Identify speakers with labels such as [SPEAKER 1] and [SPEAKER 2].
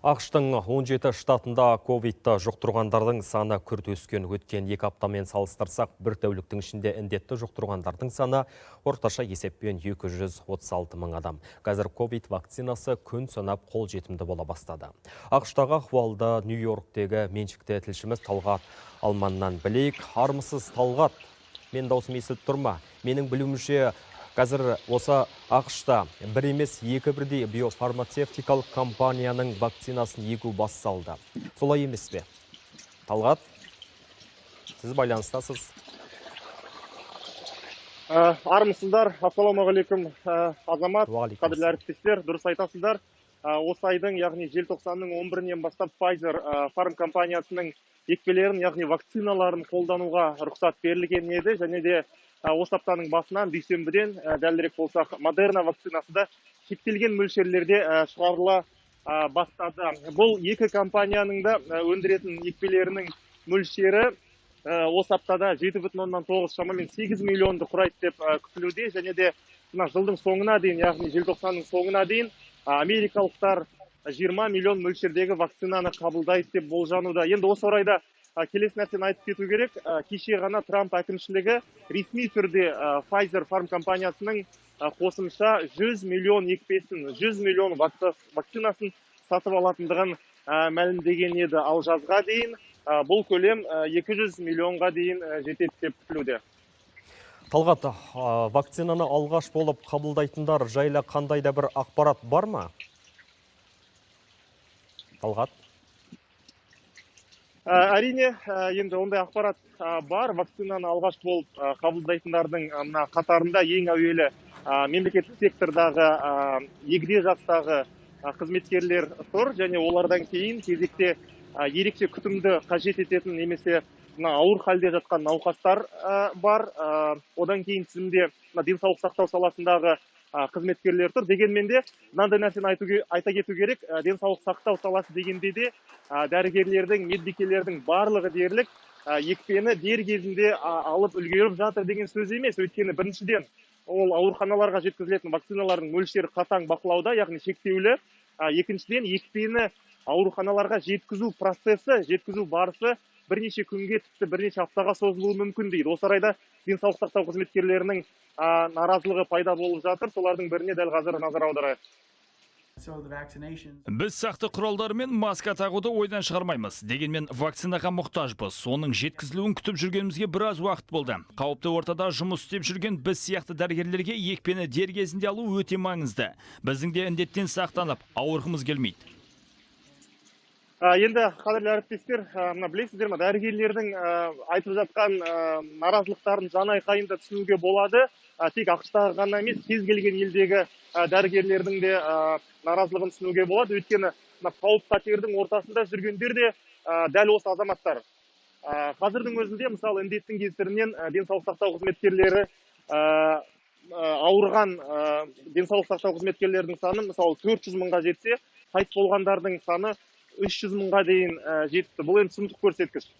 [SPEAKER 1] ақш-тың 17 штатында ковидті жұқтырғандардың саны күрт өскен. Өткен 2 аптамен салыстырсақ, бір тәуліктің ішінде індетті жұқтырғандардың саны орташа есеппен 236 мың адам. Қазір ковид вакцинасы күн санап қол жетімді бола бастады. ақш-тағы ахуалды Нью-Йорктегі меншікті тілшіміз Талғат Алманнан білейік. Армысыз, Талғат, мен даусым естіліп тұрма? Менің білуімше, қазір осы ақш-та бір емес екі бірдей биофармацевтикалық компанияның вакцинасын егу басталды. Солай емес пе? Талғат, сіз байланыстасыз.
[SPEAKER 2] Армысыздар, ассалаумағалейкум, Азамат,
[SPEAKER 1] Уағалейкум
[SPEAKER 2] қадірлі әріптестер, дұрыс айтасыздар. Осы айдың, яғни желтоқсанның 11-нен бастап Pfizer фарм компаниясының екпелерін, яғни вакциналарын қолдануға рұқсат берілген еді, және де осы аптаның басынан дүйсенбіден дәлірек болсақ, Moderna вакцинасы да шектелген мөлшерлерде шығарыла бастады. Бұл екі компанияның да өндіретін екпелерінің мөлшері осы аптада 7,9 шамамен 8 миллионды құрайды деп күтілуде, және де жылдың соңына дейін, яғни желтоқсанның соңына дейін америкалықтар 20 миллион мөлшердегі вакцинаны қабылдайды деп болжануда. Енді осы орайда келесі нәрсені айтып кету керек. Кеше ғана Трамп әкімшілігі ресми түрде Pfizer фарм компаниясының қосымша 100 миллион екпесін, 100 миллион вакцинасын сатып алатындығын мәлімдеген еді. Ал жазға дейін бұл көлем 200 миллионға дейін жетеді деп күтілуде.
[SPEAKER 1] Талғат, вакцинаны алғаш болып қабылдайтындар жайлы қандай да бір ақпарат бар ма? Талғат?
[SPEAKER 2] Әрине, енді ондай ақпарат бар. Вакцинаны алғаш болып қабылдайтындардың қатарында ең әуелі мемлекеттік сектордағы егде жастағы қызметкерлер тұр, және олардан кейін кезекте ерекше күтімді қажет ететін немесе ауыр халде жатқан науқастар бар. Одан кейін тізімде денсаулық сақтау саласындағы қызметкерлер тұр. Дегенмен де мынандай нәрсені айта кету керек. Денсаулық сақтау саласы дегенде де дәрігерлердің, медбикелердің барлығы дерлік екпені дер кезінде алып үлгеріп жатыр деген сөз емес. Өйткені біріншіден ол ауруханаларға жеткізілетін вакциналардың мөлшері қатаң бақылауда, яғни шектеулі. Екіншіден, екпені ауруханаларға жеткізу процесі, жеткізу барысы бірнеше күнге, тіпті бірнеше аптаға созылуы мүмкін дейді. Осы орайда денсаулық сақтау қызметкерлерінің наразылығы пайда болып жатыр. Солардың біріне дәл қазір назар аударайық.
[SPEAKER 3] Біз сақты құралдары мен маска тағуды ойдан шығармаймыз. Дегенмен вакцинаға мұқтажбыз. Соның жеткізілуін күтіп жүргенімізге біраз уақыт болды. Қауіпті ортада жұмыс істеп жүрген біз сияқты дәрігерлерге екпені дер кезінде алу өте маңызды. Біздің де індеттен сақтанып, ауырғымыз келмейді.
[SPEAKER 2] Енді қадірлі әріптестер, білесіздер ме, дәрігерлердің айтып жатқан наразылықтарын жан айқайында түсінуге болады. Тек ақш-тағы ғана емес, кез келген елдегі дәрігерлердің де наразылығын түсінуге болады. Өйткені қауіп қатердің ортасында жүргендер де дәл осы азаматтар. Қазірдің өзінде, мысалы, індеттің кесірінен денсаулық сақтау қызметкерлері ауырған денсаулық сақтау қызметкерлердің саны, мысалы, 400 мыңға жетсе, қайтыс болғандардың саны 300 мыңға дейін жетті. Бұл енді сұмдық көрсеткіш.